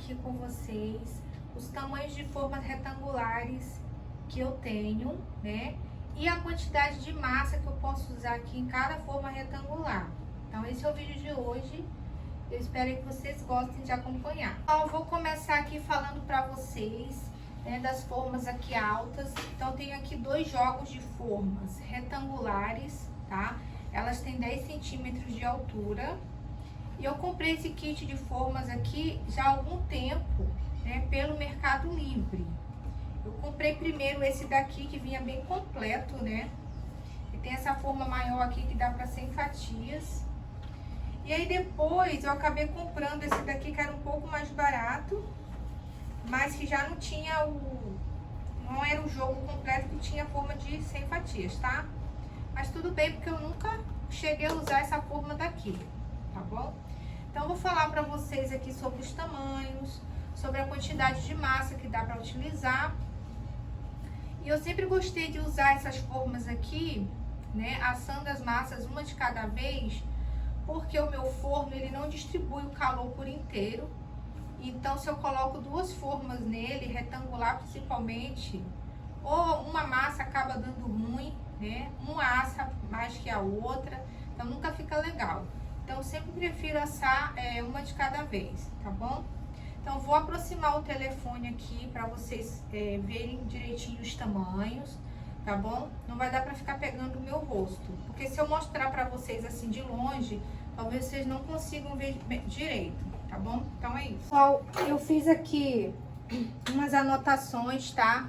aqui com vocês os tamanhos de formas retangulares que eu tenho, né? E a quantidade de massa que eu posso usar aqui em cada forma retangular. Então esse é o vídeo de hoje. Eu espero que vocês gostem de acompanhar. Então, eu vou começar aqui falando para vocês, né, das formas aqui altas. Então, eu tenho aqui dois jogos de formas retangulares, tá? Elas têm 10 centímetros de altura. E eu comprei esse kit de formas aqui já há algum tempo, né, pelo Mercado Livre. Eu comprei primeiro esse daqui, que vinha bem completo, né? E tem essa forma maior aqui que dá para 100 fatias. E aí depois eu acabei comprando esse daqui que era um pouco mais barato, mas que já não tinha não era o jogo completo, que tinha forma de 100 fatias, tá? Mas tudo bem, porque eu nunca cheguei a usar essa forma daqui, tá bom? Então eu vou falar pra vocês aqui sobre os tamanhos, sobre a quantidade de massa que dá pra utilizar. E eu sempre gostei de usar essas formas aqui, né, assando as massas uma de cada vez, porque o meu forno ele não distribui o calor por inteiro. Então, se eu coloco duas formas nele, retangular principalmente, ou uma massa acaba dando ruim, né? Uma assa mais que a outra, então nunca fica legal. Então, eu sempre prefiro assar uma de cada vez, tá bom? Então, vou aproximar o telefone aqui para vocês verem direitinho os tamanhos, tá bom? Não vai dar para ficar pegando o meu rosto, porque se eu mostrar para vocês assim de longe, talvez vocês não consigam ver direito, tá bom? Então é isso. Pessoal, eu fiz aqui umas anotações, tá?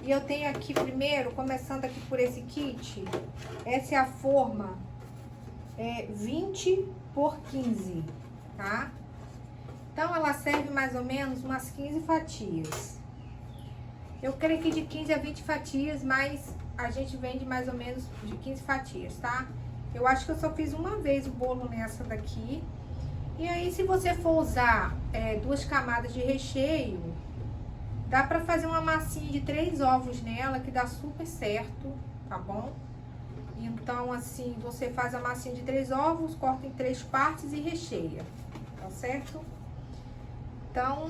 E eu tenho aqui primeiro, começando aqui por esse kit, essa é a forma 20 por 15, tá? Então ela serve mais ou menos umas 15 fatias. Eu creio que de 15 a 20 fatias, mas a gente vende mais ou menos de 15 fatias, tá? Eu acho que eu só fiz uma vez o bolo nessa daqui. E aí, se você for usar duas camadas de recheio, dá pra fazer uma massinha de 3 ovos nela, que dá super certo, tá bom? Então, assim, você faz a massinha de 3 ovos, corta em 3 partes e recheia, tá certo? Então,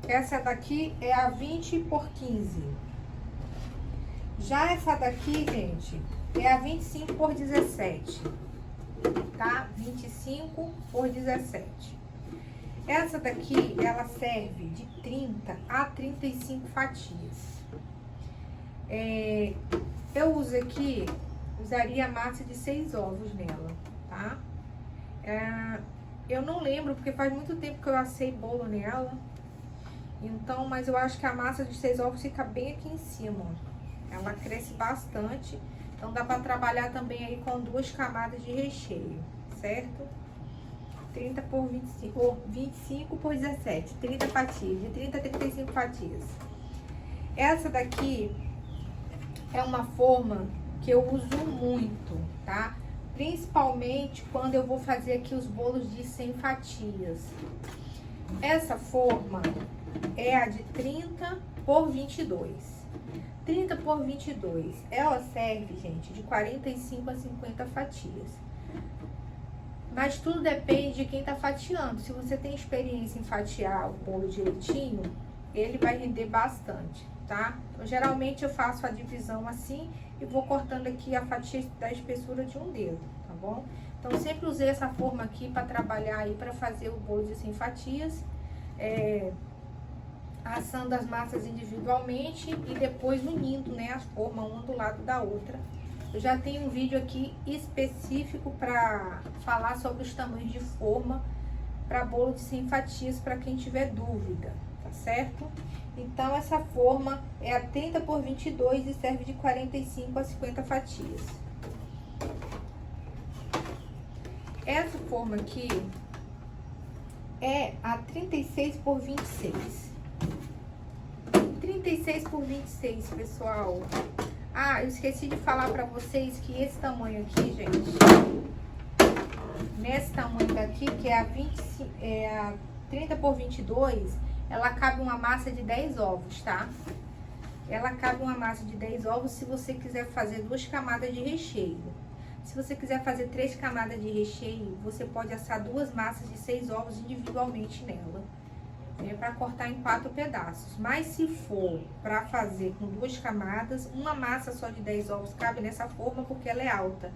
essa daqui é a 20 por 15. Já essa daqui, gente, é a 25 por 17, tá? 25 por 17. Essa daqui, ela serve de 30 a 35 fatias. Eu uso aqui, usaria massa de 6 ovos nela, tá? Eu não lembro, porque faz muito tempo que eu assei bolo nela. Então, mas eu acho que a massa de 6 ovos fica bem aqui em cima, ó. Ela cresce bastante, então dá para trabalhar também aí com 2 camadas de recheio, certo? 30 por 25, ou 25 por 17, 30 fatias, de 30 a 35 fatias. Essa daqui é uma forma que eu uso muito, tá? Principalmente quando eu vou fazer aqui os bolos de 100 fatias. Essa forma é a de 30 por 22. 30 por 22, ela serve, gente, de 45 a 50 fatias. Mas tudo depende de quem tá fatiando. Se você tem experiência em fatiar o bolo direitinho, ele vai render bastante, tá? Então, geralmente eu faço a divisão assim e vou cortando aqui a fatia da espessura de um dedo, tá bom? Então, sempre usei essa forma aqui para trabalhar aí, para fazer o bolo de 100 fatias. Assando as massas individualmente e depois unindo, né, as formas uma do lado da outra. Eu já tenho um vídeo aqui específico para falar sobre os tamanhos de forma para bolo de 100 fatias, para quem tiver dúvida, tá certo? Então, essa forma é a 30 por 22 e serve de 45 a 50 fatias. Essa forma aqui é a 36 por 26. 36 por 26, pessoal. Ah, eu esqueci de falar pra vocês que esse tamanho aqui, gente, nesse tamanho daqui, que é a 30 por 22, ela cabe uma massa de 10 ovos, tá? Ela cabe uma massa de 10 ovos se você quiser fazer 2 camadas de recheio. Se você quiser fazer 3 camadas de recheio, você pode assar 2 massas de 6 ovos individualmente nela. para cortar em 4 pedaços. Mas se for para fazer com 2 camadas, uma massa só de 10 ovos cabe nessa forma porque ela é alta.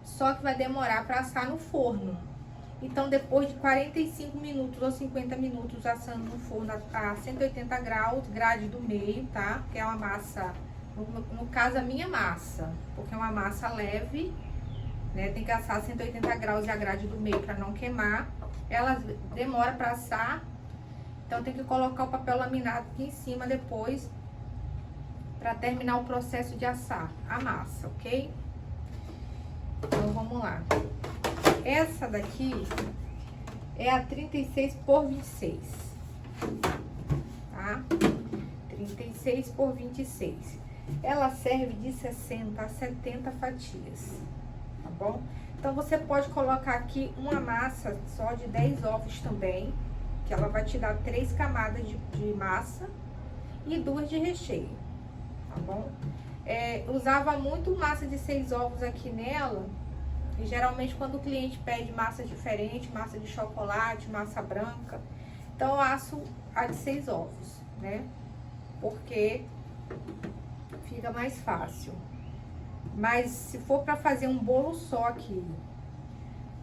Só que vai demorar para assar no forno. Então, depois de 45 minutos ou 50 minutos assando no forno a 180 graus, grade do meio, tá? Que é uma massa, no caso a minha massa, porque é uma massa leve, né? Tem que assar a 180 graus e a grade do meio para não queimar. Ela demora para assar, então tem que colocar o papel laminado aqui em cima depois para terminar o processo de assar a massa, ok? Então vamos lá. Essa daqui é a 36 por 26, tá? 36 por 26. Ela serve de 60 a 70 fatias, tá bom? Então, você pode colocar aqui uma massa só de 10 ovos também, que ela vai te dar 3 camadas de massa e 2 de recheio, tá bom? Usava muito massa de 6 ovos aqui nela, e geralmente quando o cliente pede massa diferente, massa de chocolate, massa branca, então eu asso a de 6 ovos, né? Porque fica mais fácil. Mas se for para fazer um bolo só aqui,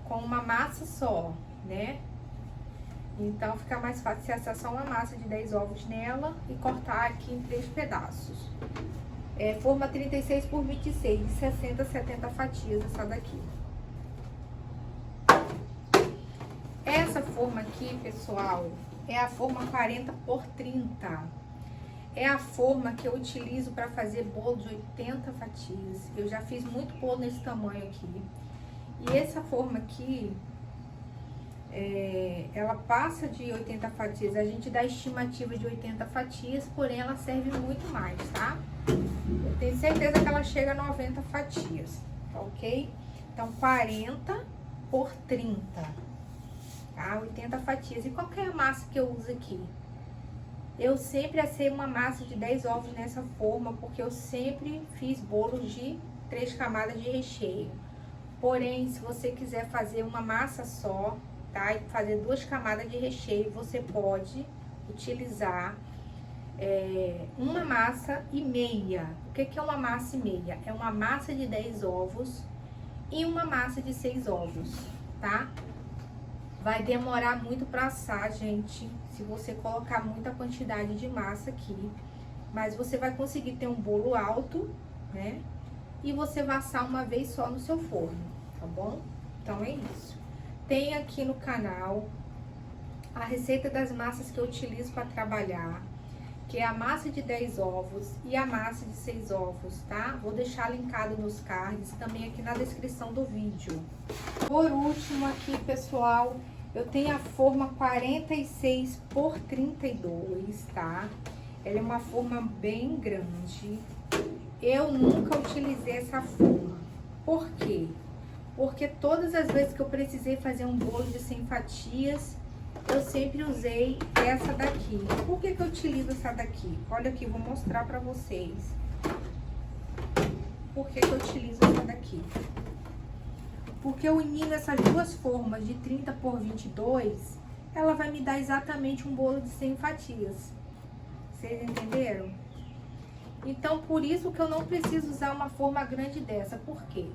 com uma massa só, né? Então fica mais fácil se assar só uma massa de 10 ovos nela e cortar aqui em 3 pedaços. Forma 36 por 26, de 60 a 70 fatias essa daqui. Essa forma aqui, pessoal, é a forma 40 por 30. É a forma que eu utilizo para fazer bolo de 80 fatias. Eu já fiz muito bolo nesse tamanho aqui. E essa forma aqui, ela passa de 80 fatias. A gente dá estimativa de 80 fatias, porém ela serve muito mais, tá? Eu tenho certeza que ela chega a 90 fatias, tá ok? Então, 40 por 30, tá? 80 fatias. E qual que é a massa que eu uso aqui? Eu sempre assei uma massa de 10 ovos nessa forma, porque eu sempre fiz bolos de 3 camadas de recheio. Porém, se você quiser fazer uma massa só, tá? E fazer 2 camadas de recheio, você pode utilizar uma massa e meia. O que é uma massa e meia? É uma massa de 10 ovos e uma massa de 6 ovos, tá? Vai demorar muito para assar, gente, se você colocar muita quantidade de massa aqui. Mas você vai conseguir ter um bolo alto, né? E você vai assar uma vez só no seu forno, tá bom? Então é isso. Tem aqui no canal a receita das massas que eu utilizo para trabalhar, que é a massa de 10 ovos e a massa de 6 ovos, tá? Vou deixar linkado nos cards, também aqui na descrição do vídeo. Por último aqui, pessoal, eu tenho a forma 46 por 32, tá? Ela é uma forma bem grande. Eu nunca utilizei essa forma. Por quê? Porque todas as vezes que eu precisei fazer um bolo de 100 fatias, eu sempre usei essa daqui. Por que que eu utilizo essa daqui? Olha aqui, vou mostrar pra vocês. Por que que eu utilizo essa daqui? Porque unindo essas duas formas de 30 por 22, ela vai me dar exatamente um bolo de 100 fatias. Vocês entenderam? Então, por isso que eu não preciso usar uma forma grande dessa. Por quê?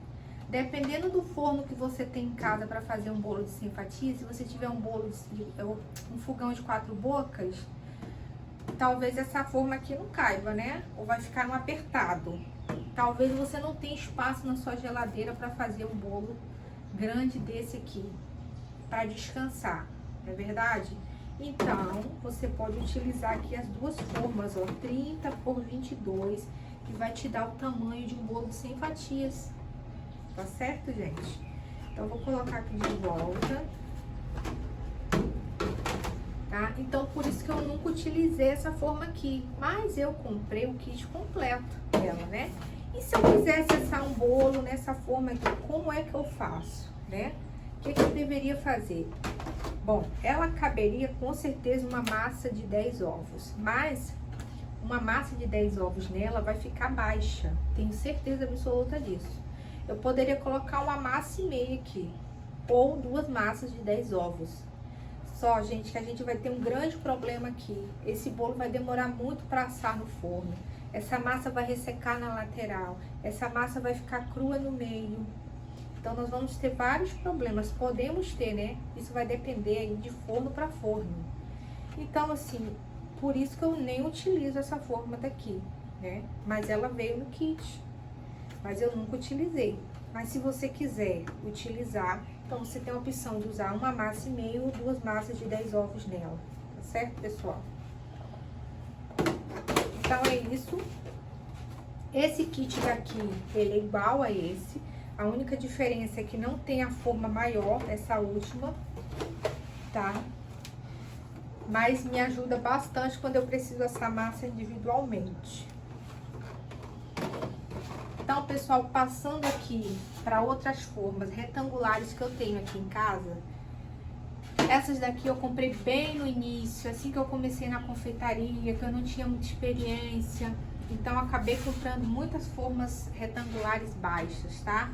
Dependendo do forno que você tem em casa para fazer um bolo de 100 fatias, se você tiver um fogão de 4 bocas, talvez essa forma aqui não caiba, né? Ou vai ficar um apertado. Talvez você não tenha espaço na sua geladeira para fazer um bolo grande desse aqui, para descansar, não é verdade? Então, você pode utilizar aqui as duas formas, ó, 30 por 22, que vai te dar o tamanho de um bolo de 100 fatias. Tá certo, gente? Então, vou colocar aqui de volta. Tá? Então, por isso que eu nunca utilizei essa forma aqui. Mas eu comprei o kit completo dela, né? E se eu quisesse assar um bolo nessa forma aqui, como é que eu faço, né? O que que eu deveria fazer? Bom, ela caberia com certeza uma massa de 10 ovos. Mas uma massa de 10 ovos nela vai ficar baixa. Tenho certeza absoluta disso. Eu poderia colocar uma massa e meia aqui, ou 2 massas de 10 ovos. só, gente, que a gente vai ter um grande problema aqui. Esse bolo vai demorar muito para assar no forno. Essa massa vai ressecar na lateral. Essa massa vai ficar crua no meio. Então, nós vamos ter vários problemas. Podemos ter, né? Isso vai depender aí de forno para forno. Então, assim, por isso que eu nem utilizo essa forma daqui, né? Mas ela veio no kit. Mas eu nunca utilizei. Mas se você quiser utilizar, então você tem a opção de usar uma massa e meio ou 2 massas de 10 ovos nela. Tá certo, pessoal? Então é isso. Esse kit daqui, ele é igual a esse. A única diferença é que não tem a forma maior, essa última, tá? Mas me ajuda bastante quando eu preciso assar massa individualmente. Então, pessoal, passando aqui para outras formas retangulares que eu tenho aqui em casa. Essas daqui eu comprei bem no início, assim que eu comecei na confeitaria, que eu não tinha muita experiência. Então, eu acabei comprando muitas formas retangulares baixas, tá?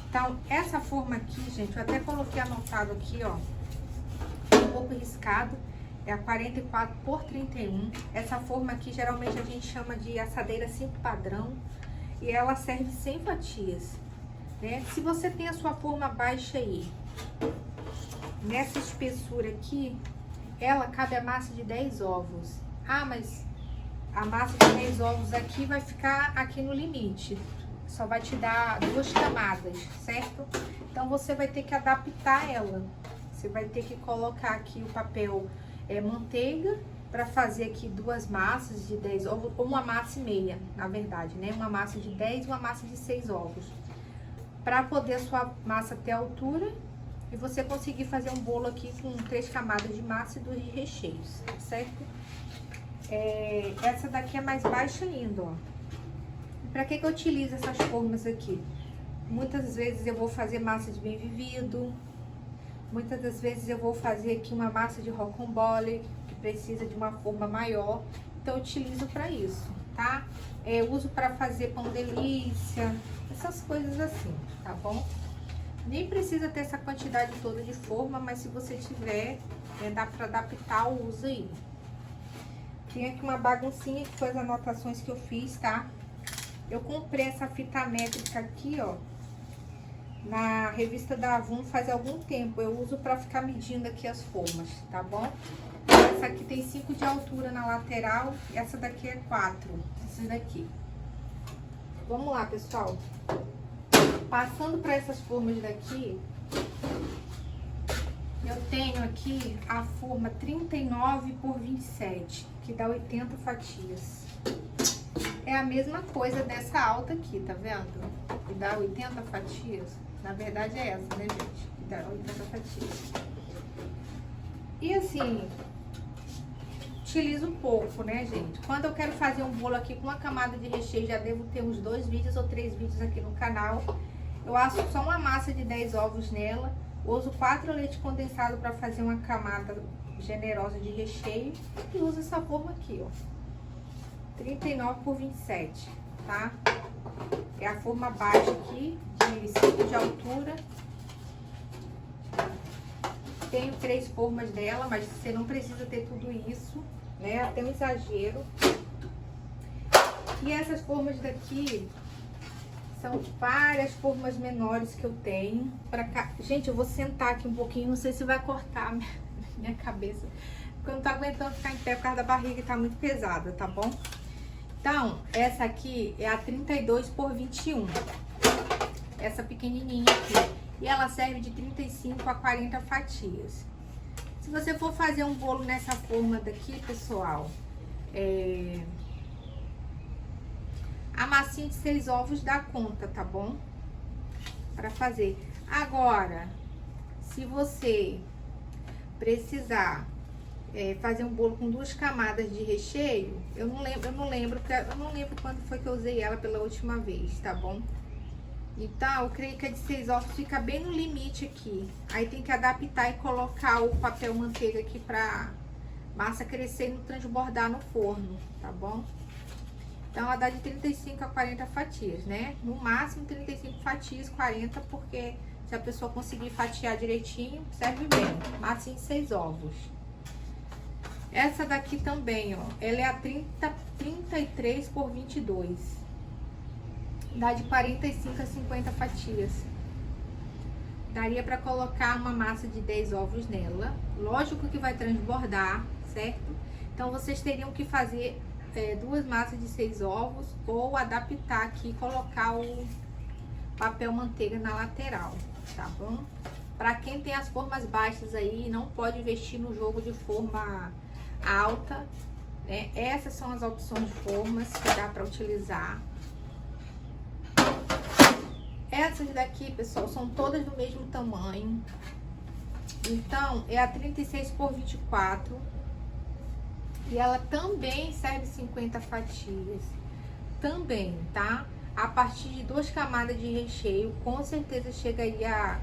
Então, essa forma aqui, gente, eu até coloquei anotado aqui, ó. Um pouco riscado. É a 44 por 31. Essa forma aqui, geralmente, a gente chama de assadeira 5 padrão. E ela serve 100 fatias, né? Se você tem a sua forma baixa aí, nessa espessura aqui, ela cabe a massa de 10 ovos. Ah, mas a massa de 10 ovos aqui vai ficar aqui no limite. Só vai te dar 2 camadas, certo? Então, você vai ter que adaptar ela. Você vai ter que colocar aqui o papel manteiga, para fazer aqui 2 massas de 10 ovos, ou uma massa e meia, na verdade, né? Uma massa de 10 e uma massa de 6 ovos. Para poder a sua massa ter altura e você conseguir fazer um bolo aqui com 3 camadas de massa e 2 de recheios, certo? Essa daqui é mais baixa ainda, ó. Para que eu utilizo essas formas aqui? Muitas vezes eu vou fazer massa de bem vivido, muitas das vezes eu vou fazer aqui uma massa de rocambole, precisa de uma forma maior, então eu utilizo para isso, tá? Eu uso para fazer pão delícia, essas coisas assim, tá bom? Nem precisa ter essa quantidade toda de forma, mas se você tiver, dá para adaptar o uso aí. Tem aqui uma baguncinha que foi as anotações que eu fiz, tá? Eu comprei essa fita métrica aqui, ó, na revista da Avon faz algum tempo. Eu uso para ficar medindo aqui as formas, tá bom? Essa aqui tem 5 de altura na lateral, essa daqui é 4, essa daqui. Vamos lá, pessoal. Passando para essas formas daqui, eu tenho aqui a forma 39 por 27, que dá 80 fatias. É a mesma coisa dessa alta aqui, tá vendo? Que dá 80 fatias. Na verdade é essa, né, gente? Que dá 80 fatias. E assim, utilizo pouco, né, gente? Quando eu quero fazer um bolo aqui com uma camada de recheio, já devo ter uns 2 vídeos ou 3 vídeos aqui no canal. Eu asso só uma massa de 10 ovos nela. Uso 4 leite condensado para fazer uma camada generosa de recheio. E uso essa forma aqui, ó. 39 por 27, tá? É a forma baixa aqui, de 5 de altura. Tenho 3 formas dela, mas você não precisa ter tudo isso, né? Até um exagero. E essas formas daqui são várias formas menores que eu tenho. Pra cá. Gente, eu vou sentar aqui um pouquinho, não sei se vai cortar minha cabeça, porque eu não tô aguentando ficar em pé por causa da barriga, tá muito pesada, tá bom? Então, essa aqui é a 32 por 21. Essa pequenininha aqui. E ela serve de 35 a 40 fatias. Se você for fazer um bolo nessa forma daqui, pessoal, a massinha de 6 ovos dá conta, tá bom? Para fazer. Agora, se você precisar fazer um bolo com 2 camadas de recheio, eu não lembro quando foi que eu usei ela pela última vez, tá bom? Então, eu creio que a de 6 ovos fica bem no limite aqui. Aí tem que adaptar e colocar o papel manteiga aqui pra massa crescer e não transbordar no forno, tá bom? Então, ela dá de 35 a 40 fatias, né? No máximo 35 fatias, 40, porque Se a pessoa conseguir fatiar direitinho, serve bem. Massa em 6 ovos. Essa daqui também, ó, ela é a 33 por 22. Dá de 45 a 50 fatias. Daria pra colocar uma massa de 10 ovos nela. Lógico que vai transbordar, certo? Então, vocês teriam que fazer 2 massas de 6 ovos ou adaptar aqui, colocar o papel manteiga na lateral, tá bom? Pra quem tem as formas baixas aí, não pode investir no jogo de forma alta, né? Essas são as opções de formas que dá pra utilizar. Essas daqui, pessoal, são todas do mesmo tamanho. Então, é a 36 por 24. E ela também serve 50 fatias. Também, tá? A partir de 2 camadas de recheio, com certeza chegaria a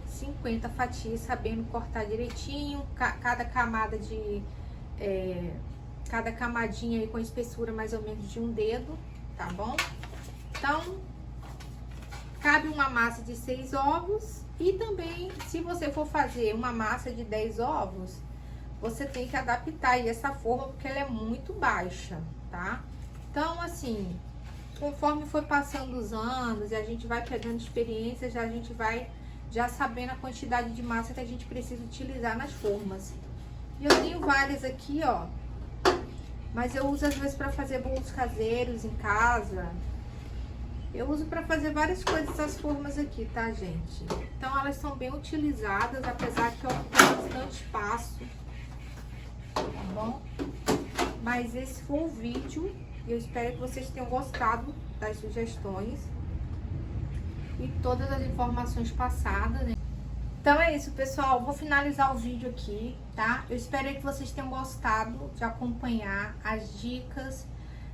50 fatias, sabendo cortar direitinho. Cada camada de... cada camadinha aí com espessura mais ou menos de um dedo, tá bom? Então, cabe uma massa de 6 ovos. E também, se você for fazer uma massa de 10 ovos, você tem que adaptar aí essa forma, porque ela é muito baixa, tá? Então, assim, conforme for passando os anos e a gente vai pegando experiência, a gente vai já sabendo a quantidade de massa que a gente precisa utilizar nas formas. E eu tenho várias aqui, ó, mas eu uso às vezes para fazer bolos caseiros em casa. Eu uso para fazer várias coisas essas formas aqui, tá, gente? Então, elas são bem utilizadas, apesar que ocupam bastante espaço, tá bom? Mas esse foi o vídeo. Eu espero que vocês tenham gostado das sugestões e todas as informações passadas, né? Então é isso, pessoal. Vou finalizar o vídeo aqui, tá? Eu espero que vocês tenham gostado de acompanhar as dicas,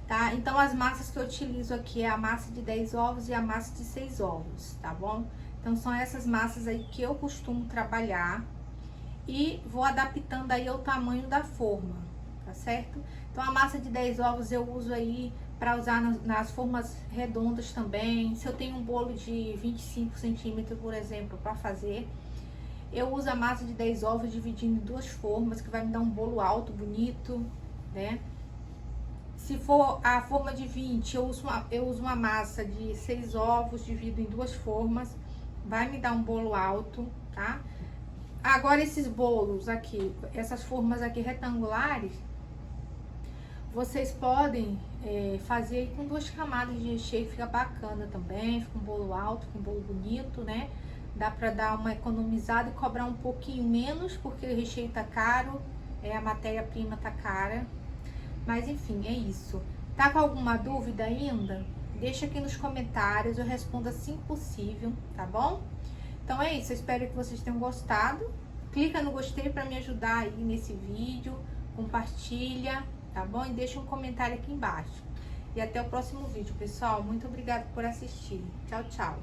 tá? Então, as massas que eu utilizo aqui é a massa de 10 ovos e a massa de 6 ovos, tá bom? Então, são essas massas aí que eu costumo trabalhar e vou adaptando aí ao tamanho da forma, tá certo? Então, a massa de 10 ovos eu uso aí para usar nas formas redondas também. Se eu tenho um bolo de 25 centímetros, por exemplo, para fazer, eu uso a massa de 10 ovos dividindo em 2 formas, que vai me dar um bolo alto, bonito, né? Se for a forma de 20, eu uso uma massa de 6 ovos, divido em 2 formas, vai me dar um bolo alto, tá? Agora, esses bolos aqui, essas formas aqui retangulares, vocês podem fazer com 2 camadas de recheio, fica bacana também, fica um bolo alto, fica um bolo bonito, né? Dá pra dar uma economizada e cobrar um pouquinho menos, porque o recheio tá caro, a matéria-prima tá cara. Mas enfim, é isso. Tá com alguma dúvida ainda? Deixa aqui nos comentários, eu respondo assim que possível, tá bom? Então é isso, eu espero que vocês tenham gostado. Clica no gostei para me ajudar aí nesse vídeo, compartilha, tá bom? E deixa um comentário aqui embaixo. E até o próximo vídeo, pessoal. Muito obrigada por assistir. Tchau, tchau.